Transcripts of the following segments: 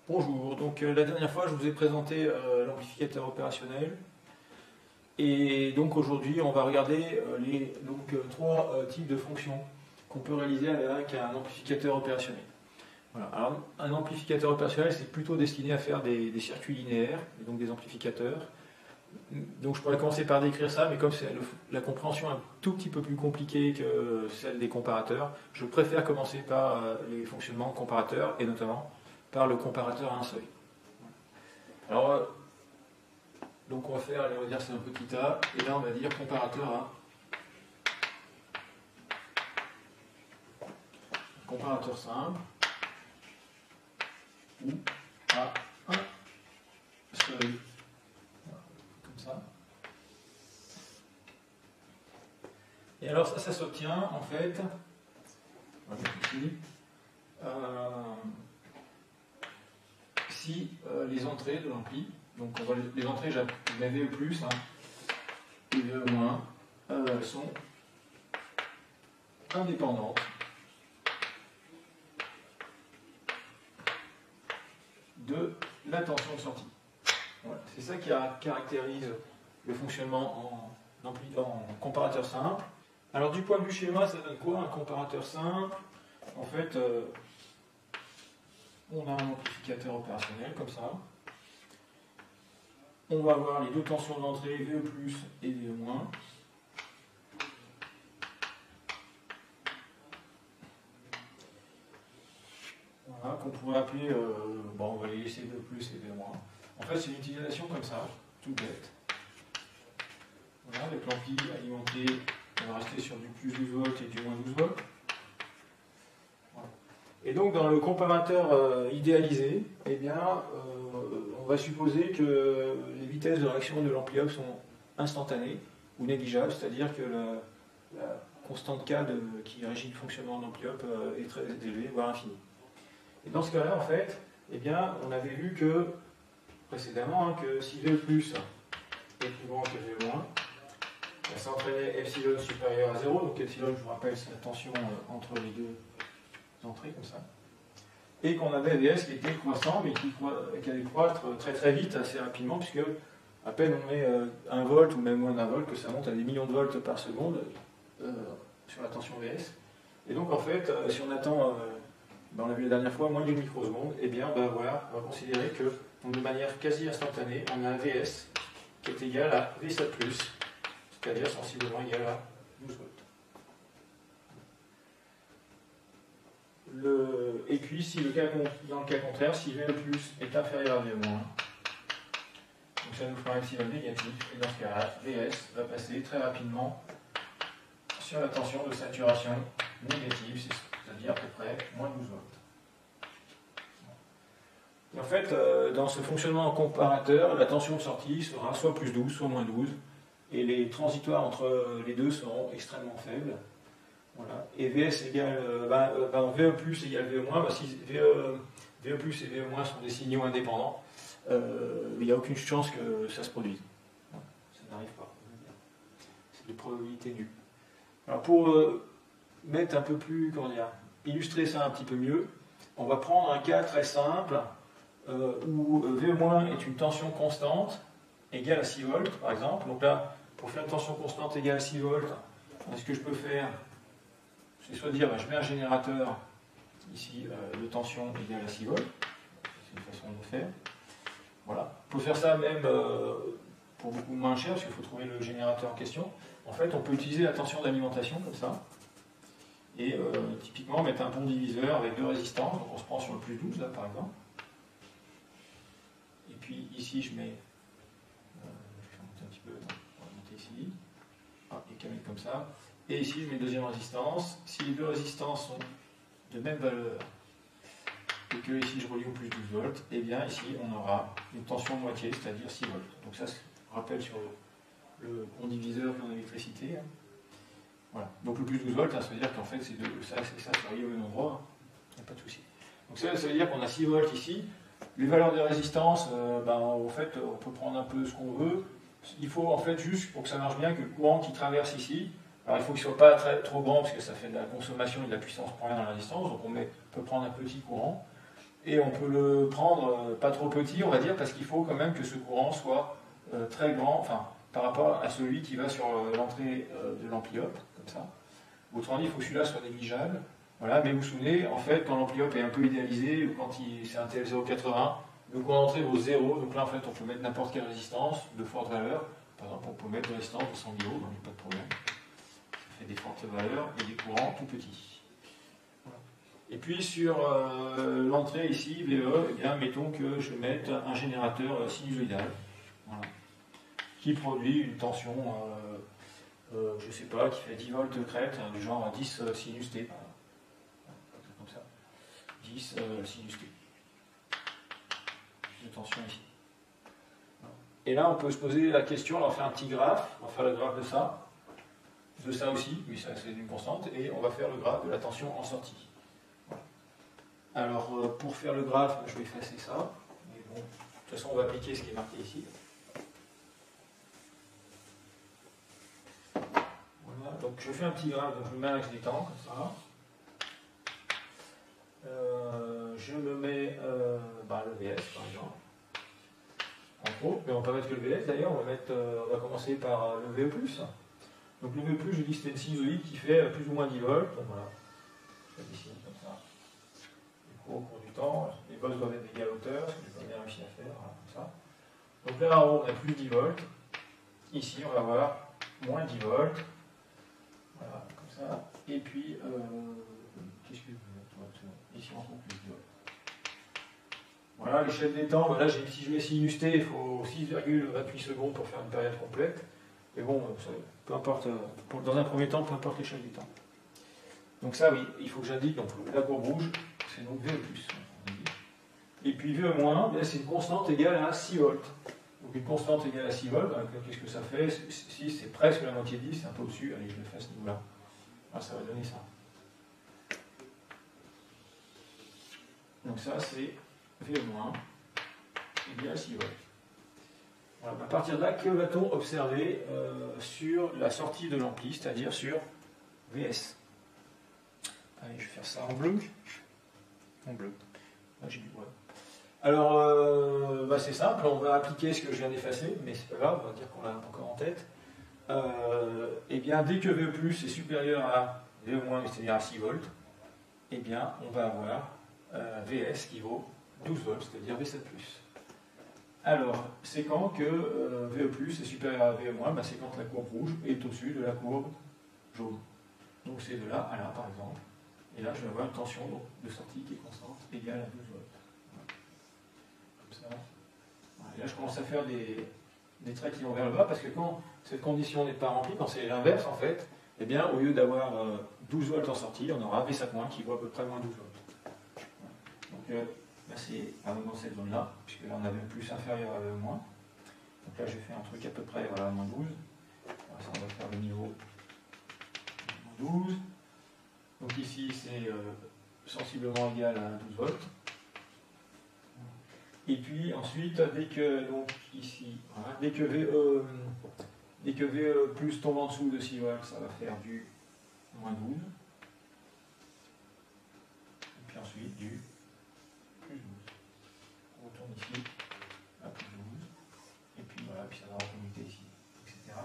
Bonjour, donc la dernière fois je vous ai présenté l'amplificateur opérationnel et donc aujourd'hui on va regarder les trois types de fonctions qu'on peut réaliser avec un amplificateur opérationnel. Voilà. Alors, un amplificateur opérationnel c'est plutôt destiné à faire des circuits linéaires, et donc des amplificateurs. Donc je pourrais commencer par décrire ça, mais comme c'est la compréhension un tout petit peu plus compliquée que celle des comparateurs, je préfère commencer par les fonctionnements comparateurs et notamment par le comparateur à un seuil. Alors, donc on va faire, allez, on va dire c'est un petit a, et là on va dire comparateur à comparateur simple ou à un seuil. Voilà, comme ça. Et alors ça s'obtient en fait, ici, si les entrées de l'ampli, donc on va les entrées, je mets VE+, et VE-, elles sont indépendantes de la tension de sortie. Voilà. C'est ça qui caractérise le fonctionnement en comparateur simple. Alors du point de vue schéma, ça donne quoi un comparateur simple? En fait, on a un amplificateur opérationnel comme ça. On va avoir les deux tensions d'entrée, VE+, et VE-. Voilà, qu'on pourrait appeler, on va les laisser VE+, et VE-. En fait, c'est une utilisation comme ça, tout bête. Voilà, avec l'ampli alimenté, on va rester sur du plus 12 volts et du moins 12 volts. Voilà. Et donc, dans le comparateur idéalisé, eh bien, on va supposer que les vitesses de réaction de l'ampli-up sont instantanées ou négligeables, c'est-à-dire que la constante K qui régit le fonctionnement de l'ampli-up est très élevée, voire infinie. Et dans ce cas-là, en fait, eh bien, on avait vu que précédemment que si VE+ est plus grand que VE-, ça entraînait epsilon supérieur à 0, donc epsilon, je vous rappelle, c'est la tension entre les deux entrées, comme ça. Et qu'on avait VS qui était croissant, mais qui allait croître très très vite, assez rapidement, puisque à peine on met 1 volt ou même moins d'1 volt, que ça monte à des millions de volts par seconde sur la tension VS. Et donc en fait, si on attend, on l'a vu la dernière fois, moins d'une microseconde, eh bien voilà, on va considérer que de manière quasi instantanée, on a un VS qui est égal à V7+, c'est-à-dire sensiblement égal à 12 volts. Et puis, dans le cas contraire, si VE+ est inférieur à VE-, donc ça nous fera un epsilon négatif, et dans ce cas-là, VS va passer très rapidement sur la tension de saturation négative, c'est-à-dire à peu près moins 12 volts. Et en fait, dans ce fonctionnement en comparateur, la tension de sortie sera soit plus 12, soit moins 12, et les transitoires entre les deux seront extrêmement faibles. Voilà. Et VS égale, VE+ égale VE-, si VE+ et VE- sont des signaux indépendants, il n'y a aucune chance que ça se produise. Ça n'arrive pas. C'est des probabilités nulles. Alors pour mettre un peu plus, illustrer ça un petit peu mieux, on va prendre un cas très simple où VE- est une tension constante égale à 6 volts, par exemple. Donc là, pour faire une tension constante égale à 6 volts, ce que je peux faire, c'est soit dire, je mets un générateur ici de tension égale à 6 volts. C'est une façon de faire. Voilà. On peut faire ça même pour beaucoup moins cher, parce qu'il faut trouver le générateur en question. En fait, on peut utiliser la tension d'alimentation comme ça. Et typiquement, mettre un pont diviseur avec deux résistances. Donc on se prend sur le plus 12, là, par exemple. Et puis ici, je mets... je vais monter un petit peu. On va monter ici. Et camé comme ça. Et ici, je mets deuxième résistance. Si les deux résistances sont de même valeur, et que ici, je relie au plus 12 volts, et bien ici, on aura une tension de moitié, c'est-à-dire 6 volts. Donc ça, je rappelle sur le pont diviseur en électricité. Voilà. Donc le plus 12 volts, ça veut dire qu'en fait, ça se relie au même endroit. Il n'y a pas de souci. Donc ça veut dire qu'on a 6 volts ici. Les valeurs de résistance, en fait, on peut prendre un peu ce qu'on veut. Il faut en fait juste, pour que ça marche bien, que le courant qui traverse ici, alors il faut qu'il ne soit pas trop grand, parce que ça fait de la consommation et de la puissance pour rien dans la résistance, donc on peut prendre un petit courant. Et on peut le prendre pas trop petit, on va dire, parce qu'il faut quand même que ce courant soit très grand, enfin, par rapport à celui qui va sur l'entrée de l'ampli-up, comme ça. Autrement dit, il faut que celui-là soit négligeable. Voilà, mais vous vous souvenez, en fait, quand l'ampli-up est un peu idéalisé, ou quand c'est un TL080, le courant d'entrée vaut 0, donc là, en fait, on peut mettre n'importe quelle résistance de forte valeur. Par exemple, on peut mettre une résistance de 100 kg, donc il n'y a pas de problème. Ça fait des fortes valeurs et des courants tout petits. Voilà. Et puis sur l'entrée ici, VE, eh bien, mettons que je mette un générateur sinusoïdal, voilà, qui produit une tension, je ne sais pas, qui fait 10 volts crête, hein, du genre 10 sinus T, comme ça, 10 sinus T de tension ici. Et là, on peut se poser la question, on va faire un petit graphe, on va faire le graphe de ça aussi, oui, ça c'est une constante, et on va faire le graphe de la tension en sortie. Voilà. Alors, pour faire le graphe, je vais effacer ça, mais bon, de toute façon, on va appliquer ce qui est marqué ici. Voilà, donc je fais un petit graphe, donc je me mets un axe des temps, comme ça. Je me mets le VS, par exemple. En gros, mais on peut mettre que le VS d'ailleurs, on va commencer par le VE+. Donc le VE+, je dis que c'est une sinusoïde qui fait plus ou moins 10 volts. Donc voilà, je dessine comme ça. Du coup, au cours du temps, les bosses doivent être égales à hauteur, ce que j'ai pas bien réussi à faire, voilà, comme ça. Donc là en haut, on a plus 10 volts. Ici, on va avoir moins 10 volts. Voilà, comme ça. Et puis, qu'est-ce que je veux mettre? Ici, on trouve plus 10 volts. Voilà, l'échelle des temps, là, si je mets sinus T, il faut 6,28 secondes pour faire une période complète. Mais bon, peu importe, dans un premier temps, peu importe l'échelle des temps. Donc ça, oui, il faut que j'indique, donc la courbe rouge, c'est donc VE+. Et puis VE-, c'est une constante égale à 6 volts. Donc une constante égale à 6 volts, qu'est-ce que ça fait? 6, c'est presque la moitié de 10, c'est un peu au-dessus. Allez, je le fais à ce niveau-là. Alors ça va donner ça. Donc ça, c'est VE- égale à 6 volts. Voilà, à partir de là, que va-t-on observer sur la sortie de l'ampli, c'est-à-dire sur VS? Allez, je vais faire ça en bleu. En bleu. Là, j'ai du bleu. Alors, c'est simple, on va appliquer ce que je viens d'effacer, mais c'est pas grave, on va dire qu'on l'a encore en tête. Eh bien, dès que VE+ est supérieur à VE-, c'est-à-dire à 6 volts, eh bien, on va avoir VS qui vaut 12 volts, c'est-à-dire V7+. Alors, c'est quand que VE+ est supérieur à VE-, c'est quand la courbe rouge est au-dessus de la courbe jaune. Donc c'est de là à là, par exemple. Et là, je vais avoir une tension de sortie qui est constante, égale à 12 volts. Comme ça. Et là, je commence à faire des traits qui vont vers le bas, parce que quand cette condition n'est pas remplie, quand c'est l'inverse, en fait, eh bien, au lieu d'avoir 12 volts en sortie, on aura V7- qui vaut à peu près moins 12 volts. Donc, là, c'est dans cette zone-là, puisque là, on avait plus inférieur à VE-. Donc là, j'ai fait un truc à peu près, voilà, moins 12. Alors, ça, on va faire le niveau moins 12. Donc ici, c'est sensiblement égal à 12 volts. Et puis ensuite, dès que VE+ tombe en dessous de 6 volts, ça va faire du moins 12. Et puis ensuite du plus 12. On retourne ici à plus 12. Et puis voilà, puis ça va recommuter ici, etc.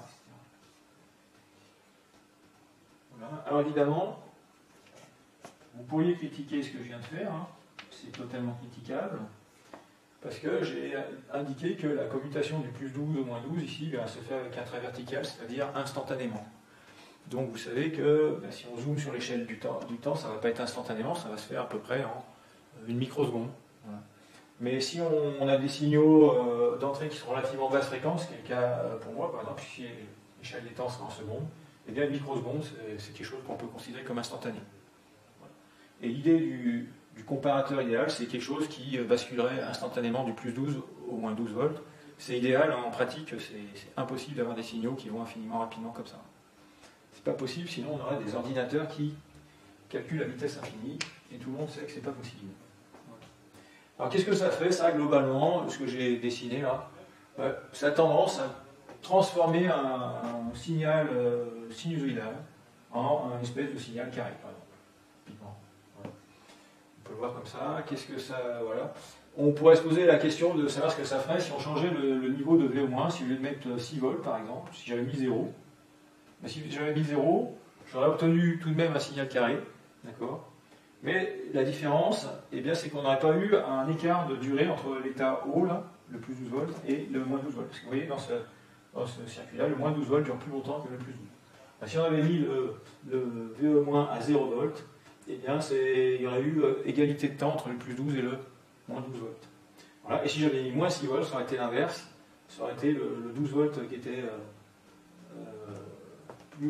Voilà. Alors évidemment, vous pourriez critiquer ce que je viens de faire, hein. C'est totalement critiquable. Parce que j'ai indiqué que la commutation du plus 12 au moins 12 ici se fait avec un trait vertical, c'est-à-dire instantanément. Donc vous savez que si on zoome sur l'échelle du temps, ça ne va pas être instantanément, ça va se faire à peu près en une microseconde. Voilà. Mais si on a des signaux d'entrée qui sont relativement basse fréquence, ce qui est le cas pour moi, par exemple, si l'échelle des temps sera en secondes, eh bien une microseconde, c'est quelque chose qu'on peut considérer comme instantané. Voilà. Et l'idée du comparateur idéal, c'est quelque chose qui basculerait instantanément du plus 12 au moins 12 volts. C'est idéal, en pratique, c'est impossible d'avoir des signaux qui vont infiniment rapidement comme ça. C'est pas possible, sinon on aurait des ordinateurs qui calculent à vitesse infinie, et tout le monde sait que c'est pas possible. Alors qu'est-ce que ça fait, ça, globalement, ce que j'ai dessiné là? Ça a tendance à transformer un signal sinusoïdal en une espèce de signal carré, par exemple. On peut le voir comme ça. Qu'est-ce que ça... Voilà. On pourrait se poser la question de savoir ce que ça ferait si on changeait le niveau de V au moins, si au lieu de mettre 6 volts par exemple, si j'avais mis 0. Ben, si j'avais mis 0, j'aurais obtenu tout de même un signal carré, d'accord. Mais la différence, eh bien, c'est qu'on n'aurait pas eu un écart de durée entre l'état haut, là, le plus 12 volts, et le moins 12 volts. Parce que vous voyez, dans ce circuit-là, le moins 12 volts dure plus longtemps que le plus 12. Ben, si on avait mis le VE- à 0 volts, eh bien, il y aurait eu égalité de temps entre le plus 12 et le moins 12 volts. Voilà. Et si j'avais mis moins 6 volts, ça aurait été l'inverse. Ça aurait été le 12 volts qui était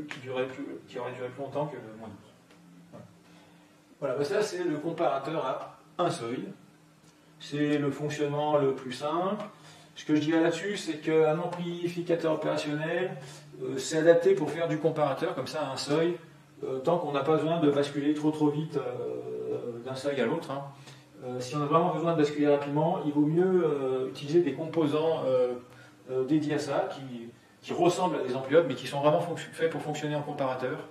qui aurait duré plus longtemps que le moins 12. Voilà, voilà, ben ça c'est le comparateur à un seuil. C'est le fonctionnement le plus simple. Ce que je dirais là-dessus, c'est qu'un amplificateur opérationnel, c'est adapté pour faire du comparateur comme ça à un seuil, tant qu'on n'a pas besoin de basculer trop vite d'un seuil à l'autre. Hein. Si on a vraiment besoin de basculer rapidement, il vaut mieux utiliser des composants dédiés à ça, qui ressemblent à des amplis-up, mais qui sont vraiment faits pour fonctionner en comparateur,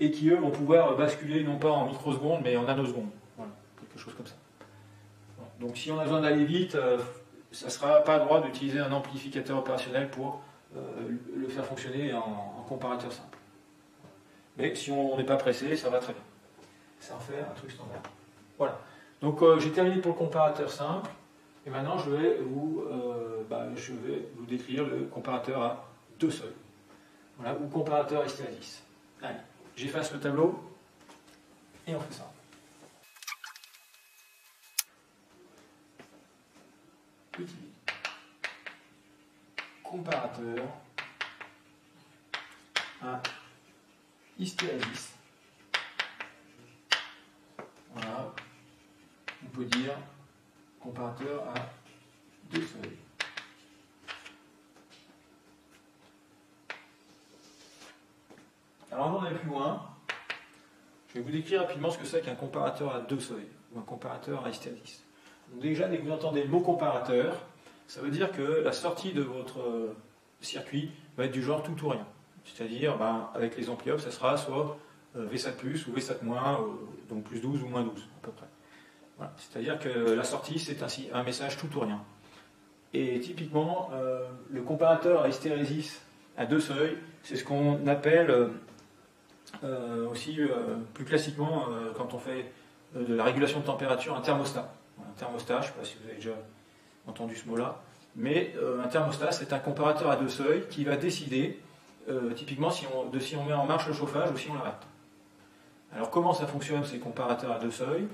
et qui, eux, vont pouvoir basculer non pas en microsecondes, mais en nanosecondes. Voilà, quelque chose comme ça. Donc si on a besoin d'aller vite, ça ne sera pas droit d'utiliser un amplificateur opérationnel pour le faire fonctionner en comparateur simple. Mais si on n'est pas pressé, ça va très bien. Ça en fait un truc standard. Voilà. Donc j'ai terminé pour le comparateur simple, et maintenant je vais vous décrire le comparateur à deux seuils. Voilà, ou comparateur hystérésis. Allez, j'efface le tableau, et on fait ça. Petit comparateur à hystérésis. Voilà. On peut dire comparateur à deux seuils. Alors avant d'aller plus loin, je vais vous décrire rapidement ce que c'est qu'un comparateur à deux seuils, ou un comparateur à hystérésis. Donc déjà, dès que vous entendez le mot comparateur, ça veut dire que la sortie de votre circuit va être du genre tout ou rien. C'est-à-dire, avec les amplis-up, ça sera soit V7+, ou V7-, donc plus 12 ou moins 12, à peu près. Voilà. C'est-à-dire que la sortie, c'est ainsi un message tout ou rien. Et typiquement, le comparateur à hystérésis à deux seuils, c'est ce qu'on appelle aussi, plus classiquement, quand on fait de la régulation de température, un thermostat. Un thermostat, je ne sais pas si vous avez déjà entendu ce mot-là, mais un thermostat, c'est un comparateur à deux seuils qui va décider, typiquement, si on met en marche le chauffage ou si on l'arrête. Alors, comment ça fonctionne, ces comparateurs à deux seuils?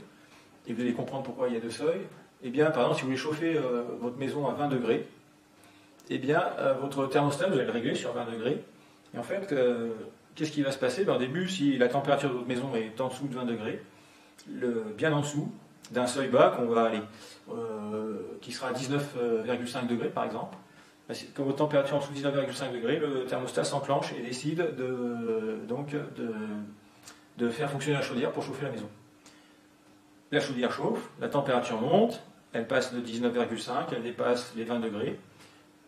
Et vous allez comprendre pourquoi il y a deux seuils. Eh bien, par exemple, si vous voulez chauffer votre maison à 20 degrés, eh bien, votre thermostat, vous allez le régler sur 20 degrés. Et en fait, qu'est-ce qui va se passer? Au début, si la température de votre maison est en dessous de 20 degrés, bien en dessous d'un seuil bas qu'on va aller, qui sera à 19,5 degrés par exemple, quand votre température est en dessous de 19,5 degrés, le thermostat s'enclenche et décide de faire fonctionner la chaudière pour chauffer la maison. La chaudière chauffe, la température monte, elle passe de 19,5, elle dépasse les 20 degrés,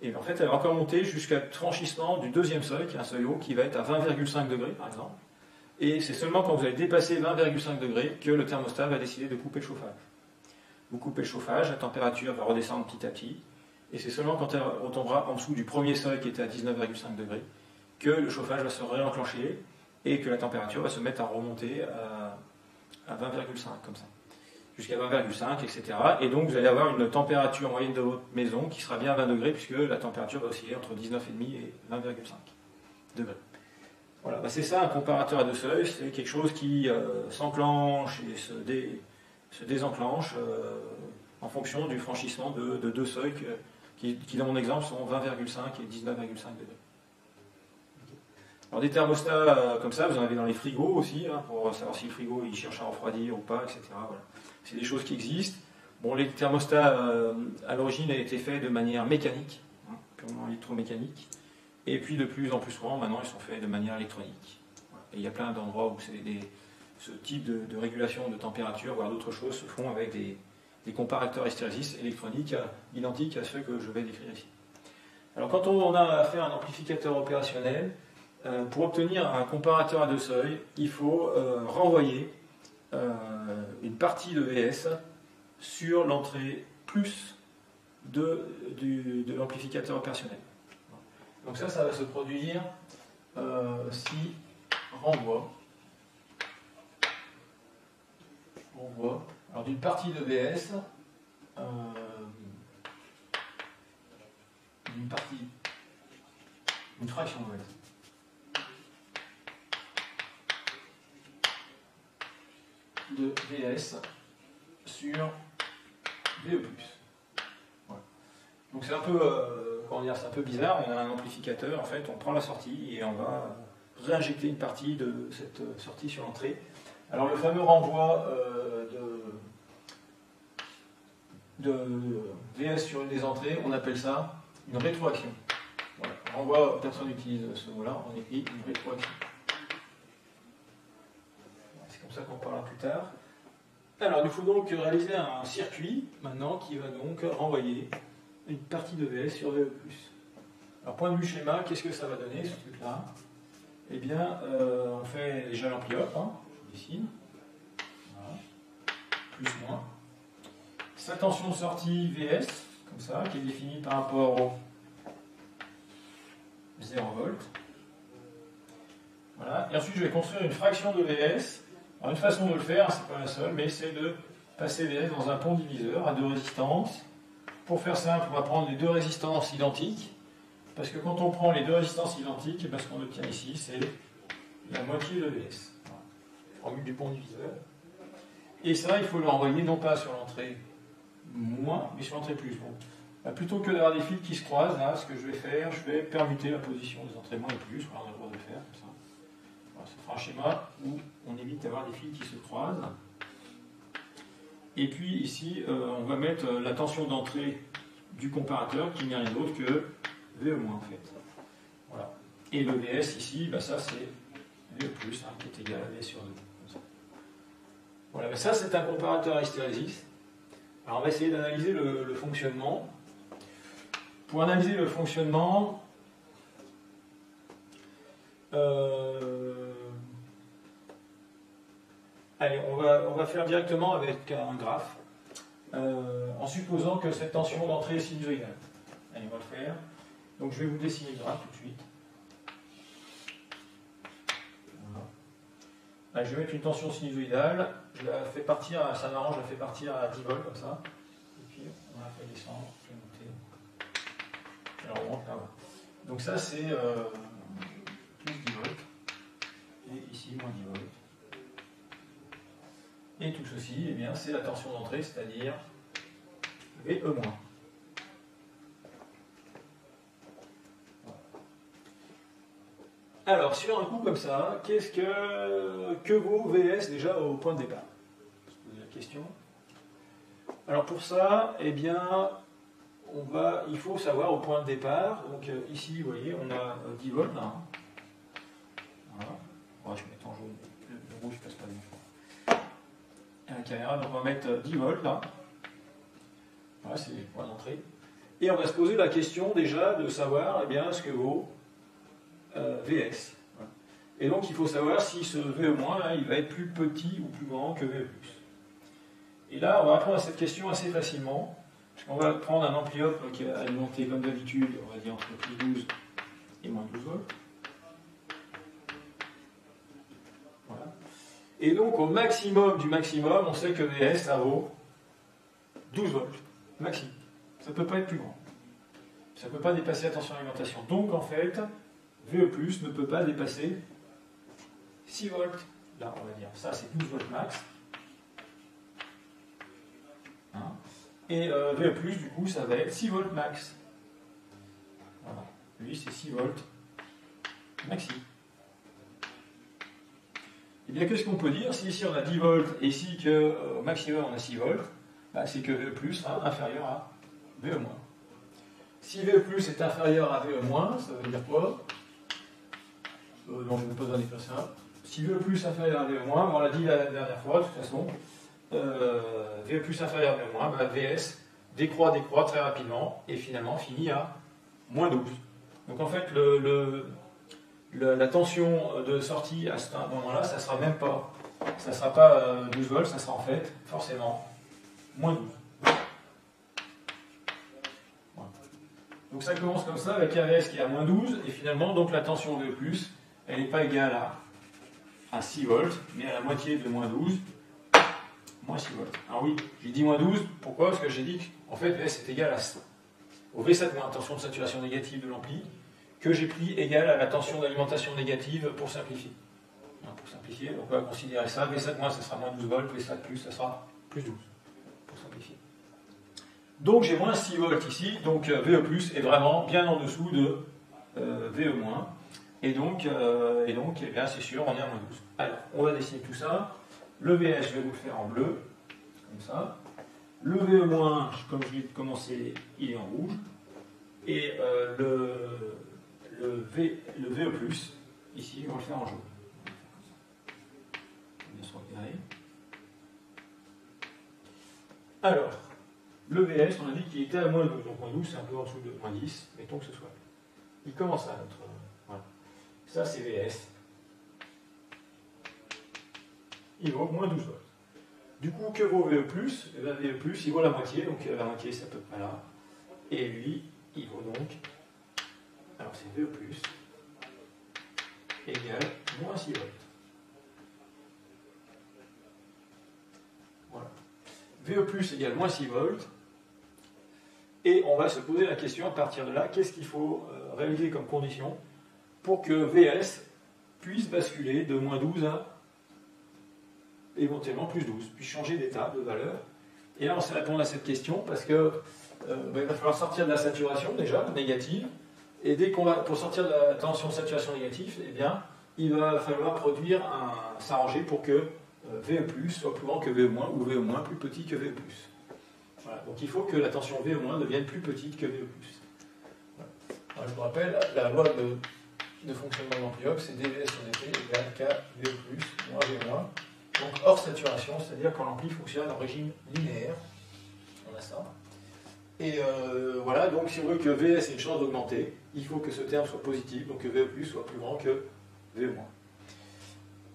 et en fait elle va encore monter jusqu'à franchissement du deuxième seuil, qui est un seuil haut, qui va être à 20,5 degrés par exemple. Et c'est seulement quand vous allez dépasser 20,5 degrés que le thermostat va décider de couper le chauffage. Vous coupez le chauffage, la température va redescendre petit à petit, et c'est seulement quand elle retombera en dessous du premier seuil qui était à 19,5 degrés que le chauffage va se réenclencher et que la température va se mettre à remonter à 20,5 comme ça, jusqu'à 20,5, etc. Et donc vous allez avoir une température moyenne de votre maison qui sera bien à 20 degrés puisque la température va osciller entre 19,5 et 20,5 degrés. Voilà, c'est ça un comparateur à deux seuils, c'est quelque chose qui s'enclenche et se désenclenche en fonction du franchissement de deux seuils qui, dans mon exemple, sont 20,5 et 19,5 degrés. Alors des thermostats comme ça, vous en avez dans les frigos aussi, pour savoir si le frigo il cherche à refroidir ou pas, etc. Voilà. C'est des choses qui existent. Bon, les thermostats, à l'origine, ont été faits de manière mécanique, purement électromécanique. Et puis de plus en plus souvent, maintenant, ils sont faits de manière électronique. Voilà. Et il y a plein d'endroits où ce type de régulation de température, voire d'autres choses, se font avec des comparateurs hystérésis électroniques identiques à ceux que je vais décrire ici. Alors quand on a affaire à un amplificateur opérationnel, pour obtenir un comparateur à deux seuils, il faut renvoyer une partie de VS sur l'entrée plus de l'amplificateur opérationnel. Donc ça va se produire si renvoi alors d'une partie de VS une fraction de VS. De VS sur VE+. Voilà. Donc c'est un peu, c'est un peu bizarre. On a un amplificateur, en fait, on prend la sortie et on va réinjecter une partie de cette sortie sur l'entrée. Alors le fameux renvoi de VS sur une des entrées, on appelle ça une rétroaction. Voilà. Renvoi, personne n'utilise ce mot-là, on écrit une rétroaction. C'est comme ça qu'on parlera plus tard. Alors il nous faut donc réaliser un circuit maintenant qui va donc renvoyer une partie de VS sur VE+. Alors point de vue schéma, qu'est-ce que ça va donner ce truc-là? Eh bien, on fait déjà l'ampli-op, hein, je dessine. Voilà. Plus, moins. Sa tension de sortie VS, comme ça, qui est définie par rapport au 0 volts. Voilà. Et ensuite, je vais construire une fraction de VS. Alors, une façon de le faire, c'est pas la seule, mais c'est de passer VS dans un pont diviseur à deux résistances. Pour faire simple, on va prendre les deux résistances identiques. Parce que quand on prend les deux résistances identiques, ce qu'on obtient ici, c'est la moitié de VS. Voilà. Formule du pont diviseur. Et ça, il faut le renvoyer non pas sur l'entrée moins, mais sur l'entrée plus. Bon. Plutôt que d'avoir des fils qui se croisent, là, ce que je vais faire, je vais permuter la position des entrées moins et plus. Voilà, on a le droit de le faire comme ça. Voilà, ça fera un schéma où on évite d'avoir des fils qui se croisent. Et puis ici, on va mettre la tension d'entrée du comparateur, qui n'est rien d'autre que VE- en fait. Voilà. Et le VS ici, ça c'est VE+, hein, qui est égal à V sur 2. Voilà, ça c'est un comparateur hystérésis. Alors on va essayer d'analyser le fonctionnement. Pour analyser le fonctionnement, allez, on va faire directement avec un graphe, en supposant que cette tension d'entrée est sinusoïdale. Allez, on va le faire. Donc je vais vous dessiner le graphe tout de suite. Voilà. Là, je vais mettre une tension sinusoïdale. Je la fais partir, ça m'arrange, je la fais partir à 10 volts comme ça. Et puis on la fait descendre, je vais monter. Alors on monte là. Voilà. Donc ça c'est plus 10 volts. Et ici moins 10 volts. Et tout ceci, eh bien, c'est la tension d'entrée, c'est-à-dire VE-. Alors, sur un coup comme ça, qu'est-ce que vaut VS déjà au point de départ? Je vais poser la question. Alors pour ça, eh bien, il faut savoir au point de départ. Donc ici, vous voyez, on a 10 volts là. Voilà. Oh, je vais mettre en jaune. Le rouge ne passe pas bien. À la caméra, donc on va mettre 10 volts là. Voilà, c'est le point d'entrée. Et on va se poser la question déjà de savoir, eh bien, ce que vaut VS. Voilà. Et donc il faut savoir si ce VE- là, il va être plus petit ou plus grand que VE+. Et là, on va répondre à cette question assez facilement, puisqu'on va prendre un ampli-op qui est alimenté comme d'habitude, on va dire entre plus 12 et moins 12 volts. Voilà. Et donc au maximum du maximum, on sait que VS, ça vaut 12 volts, maxi. Ça ne peut pas être plus grand. Ça ne peut pas dépasser la tension d'alimentation. Donc en fait, VE+ ne peut pas dépasser 6 volts. Là, on va dire, ça c'est 12 volts max. Hein. Et VE+, du coup, ça va être 6 volts max. Voilà. Lui, c'est 6 volts maxi. Et bien, qu'est-ce qu'on peut dire? Si ici on a 10 volts et ici au maximum on a 6 volts, c'est que VE+ sera inférieur à VE-. Si VE+ est inférieur à VE-, ça veut dire quoi? Non, je ne vais pas donner que ça. Si VE+ inférieur à VE-, on l'a dit la dernière fois, de toute façon, VE+ inférieur à VE-, VS décroît très rapidement et finalement finit à moins 12. Donc en fait, la tension de sortie à ce moment-là, ça ne sera même pas ça ne sera pas 12 volts, ça sera en fait forcément moins 12. Voilà. Donc ça commence comme ça avec AVS qui est à moins 12, et finalement donc la tension VE+, elle n'est pas égale à 6 volts, mais à la moitié de moins 12, moins 6 volts. Alors oui, j'ai dit moins 12, pourquoi? Parce que j'ai dit qu'en fait VS est égal au V7 moins tension de saturation négative de l'ampli, que j'ai pris égal à la tension d'alimentation négative pour simplifier. Pour simplifier, donc on va considérer ça, V7 moins ça sera moins 12 volts, V7 plus ça sera plus 12, pour simplifier. Donc j'ai moins 6 volts ici, donc VE plus est vraiment bien en dessous de VE moins, et donc eh bien, c'est sûr, on est à moins 12. Alors, on va dessiner tout ça. Le VS, je vais vous le faire en bleu, comme ça. Le VE moins, comme je l'ai commencé, il est en rouge. Et le VE plus, ici, on va le faire en jaune. Bien se repérer. Alors, le VS, on a dit qu'il était à moins 12. Donc moins 12, c'est un peu en dessous de moins 10. Mettons que ce soit. Il commence à notre. Voilà. Ça, c'est VS. Il vaut moins 12 volts. Du coup, que vaut VE+? Eh bien, VE+, il vaut la moitié, donc la moitié, c'est à peu près là. Et lui, il vaut donc, alors c'est VE+, égale moins 6 volts. Voilà. VE+ égale moins 6 volts. Et on va se poser la question, à partir de là, qu'est-ce qu'il faut réaliser comme condition pour que VS puisse basculer de moins 12 à éventuellement plus 12, puis changer d'état, de valeur. Et là, on sait répondre à cette question parce que il va falloir sortir de la saturation déjà, négative, et dès qu'on va, pour sortir de la tension de saturation négative, eh bien, il va falloir s'arranger pour que VE+, soit plus grand que VE-, ou VE- plus petit que VE+. Voilà. Donc il faut que la tension VE- devienne plus petite que VE+. Voilà. Alors, je vous rappelle, la loi de fonctionnement de l'ampli-op, c'est dVs sur dt égale k VE+, moins V-. Donc hors saturation, c'est-à-dire quand l'ampli fonctionne en régime linéaire. On a ça. Et voilà, donc si on veut que VS ait une chance d'augmenter, il faut que ce terme soit positif, donc que VE+ soit plus grand que VE-.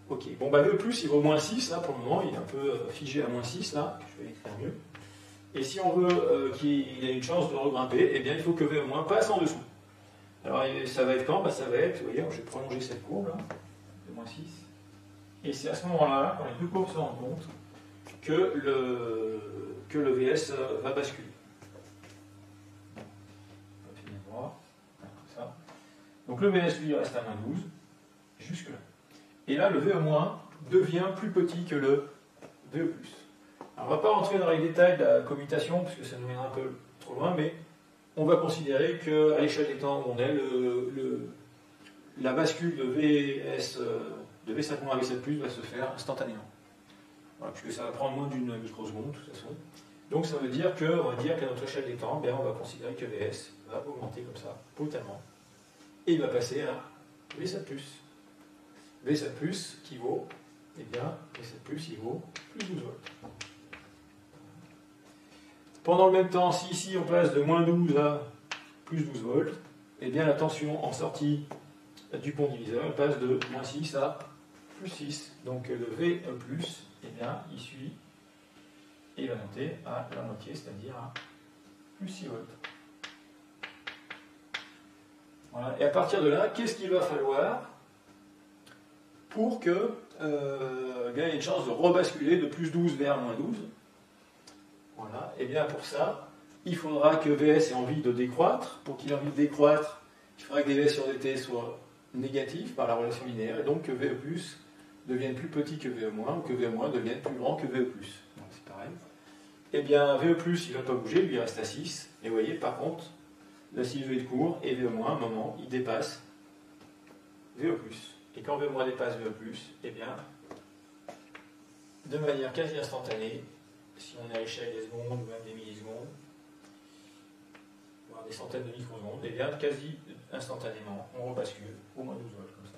Ok, bon bah VE+, il vaut moins 6, là pour le moment, il est un peu figé à moins 6, là, je vais l'écrire mieux. Et si on veut qu'il ait une chance de regrimper, eh bien il faut que VE- passe en dessous. Alors ça va être quand? Bah, ça va être, vous voyez, je vais prolonger cette courbe, là, de moins 6. Et c'est à ce moment-là, quand les deux courbes se rencontrent, que le VS va basculer. Ça. Donc le VS, lui, reste à moins 12, jusque là. Et là, le VE- devient plus petit que le VE+. Alors, on ne va pas rentrer dans les détails de la commutation, parce que ça nous mènera un peu trop loin, mais on va considérer qu'à l'échelle des temps où on est, la bascule de VS... de V5- à V7+, va se faire instantanément. Voilà, puisque ça va prendre moins d'une microseconde, de toute façon. Donc ça veut dire qu'à notre échelle des temps, bien, on va considérer que VS va augmenter comme ça, brutalement. Et il va passer à V7+. V7+, qui vaut, eh bien, V7+, il vaut plus 12 volts. Pendant le même temps, si ici on passe de moins 12 à plus 12 volts, eh bien la tension en sortie du pont diviseur, elle passe de moins 6 à plus 6. Donc le VE+, eh bien, il suit et il va monter à la moitié, c'est-à-dire à plus 6 volts. Voilà. Et à partir de là, qu'est-ce qu'il va falloir pour que il y ait une chance de rebasculer de plus 12 vers moins 12? Voilà. Et bien pour ça, il faudra que VS ait envie de décroître. Pour qu'il ait envie de décroître, il faudra que dVs sur dt soit négatif par la relation linéaire, et donc que VE+ devienne plus petit que VE-, ou que VE- devienne plus grand que VE+. Donc c'est pareil. Eh bien, VE+, il ne va pas bouger, lui il reste à 6. Et vous voyez, par contre, la sinusoïde court, et VE-, à un moment, il dépasse VE+. Et quand VE- dépasse VE+, eh bien, de manière quasi instantanée, si on est à l'échelle des secondes, ou même des millisecondes, voire des centaines de microsecondes, eh bien, quasi instantanément, on rebascule au moins 12 volts, comme ça.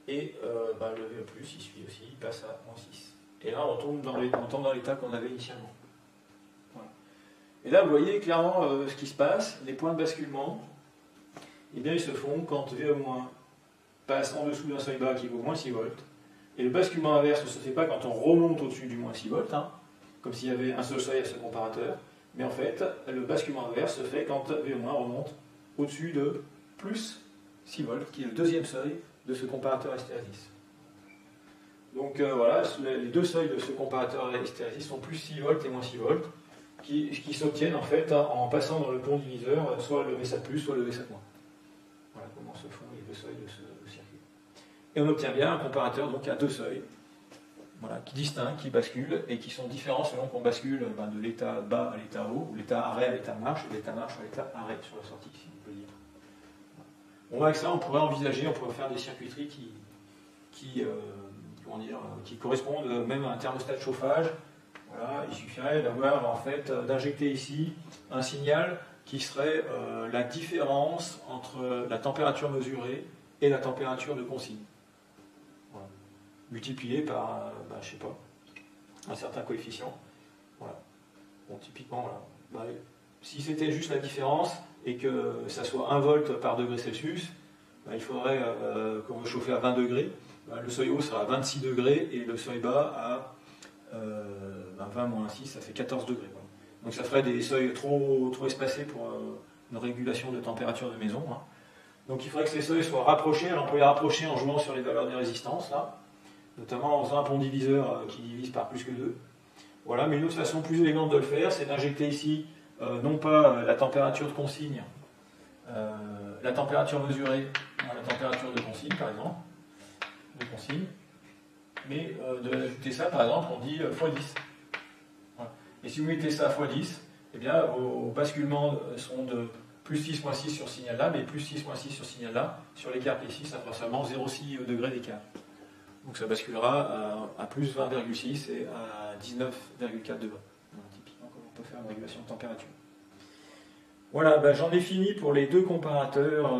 Et le VE+, il suit aussi, il passe à moins 6. Et là, on tombe dans l'état qu'on avait initialement. Voilà. Et là, vous voyez clairement ce qui se passe, les points de basculement, eh bien, ils se font quand VE- passe en dessous d'un seuil bas qui vaut moins 6 volts, Et le basculement inverse ne se fait pas quand on remonte au-dessus du moins 6 volts, hein, comme s'il y avait un seul seuil à ce comparateur. Mais en fait, le basculement inverse se fait quand V au remonte au-dessus de plus 6 volts, qui est le deuxième seuil de ce comparateur hystérésis. Donc voilà, les deux seuils de ce comparateur hystérésis sont plus 6 volts et moins 6 volts, qui s'obtiennent en fait en passant dans le pont diviseur, soit le V7+, soit le V7-. Voilà comment se font les deux seuils de ce circuit. Et on obtient bien un comparateur donc à deux seuils, voilà, qui distinguent, qui basculent, et qui sont différents selon qu'on bascule de l'état bas à l'état haut, ou l'état arrêt à l'état marche, ou l'état marche à l'état arrêt sur la sortie, si on peut dire. Bon, avec ça, on pourrait envisager, on pourrait faire des circuiteries qui correspondent même à un thermostat de chauffage. Voilà, il suffirait d'avoir, en fait, d'injecter ici un signal qui serait la différence entre la température mesurée et la température de consigne. Voilà. Multiplié par, je sais pas, un certain coefficient. Voilà. Bon, typiquement, voilà. Si c'était juste la différence et que ça soit 1 volt par degré Celsius, il faudrait, qu'on veut chauffer à 20 degrés, le seuil haut sera à 26 degrés et le seuil bas à 20 moins 6, ça fait 14 degrés. Voilà. Donc ça ferait des seuils trop espacés pour une régulation de température de maison. Hein. Donc il faudrait que ces seuils soient rapprochés. Alors on peut les rapprocher en jouant sur les valeurs de résistance, là, notamment en faisant un pont diviseur qui divise par plus que 2. Voilà, mais une autre façon plus élégante de le faire, c'est d'injecter ici non pas la température de consigne, la température mesurée, la température de consigne par exemple, mais d'ajouter ça par exemple, on dit x10. Voilà. Et si vous mettez ça x10, eh bien vos basculements seront de plus 6 moins 6 sur ce signal là, mais plus 6 moins 6 sur ce signal là, sur l'écart qui est ici, ça fera seulement 0,6 degrés d'écart. Donc ça basculera à plus 20,6 et à 19,4 degrés. Voilà, typiquement comme on peut faire une régulation de température. Voilà, j'en ai fini pour les deux comparateurs,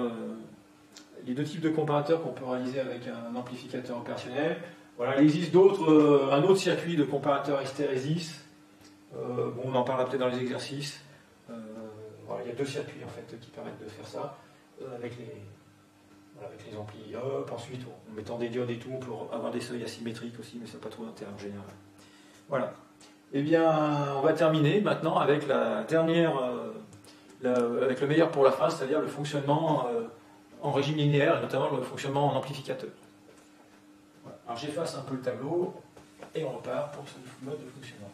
les deux types de comparateurs qu'on peut réaliser avec un amplificateur opérationnel. Voilà, il existe un autre circuit de comparateur hystérésis. On en parlera peut-être dans les exercices. Voilà, il y a deux circuits en fait qui permettent de faire ça avec les amplis hop, ensuite en mettant des diodes et tout pour avoir des seuils asymétriques aussi, mais ça n'a pas trop d'intérêt en général. Voilà. Eh bien, on va terminer maintenant avec la dernière, avec le meilleur pour la fin, c'est-à-dire le fonctionnement en régime linéaire, et notamment le fonctionnement en amplificateur. Voilà. Alors j'efface un peu le tableau et on repart pour ce mode de fonctionnement.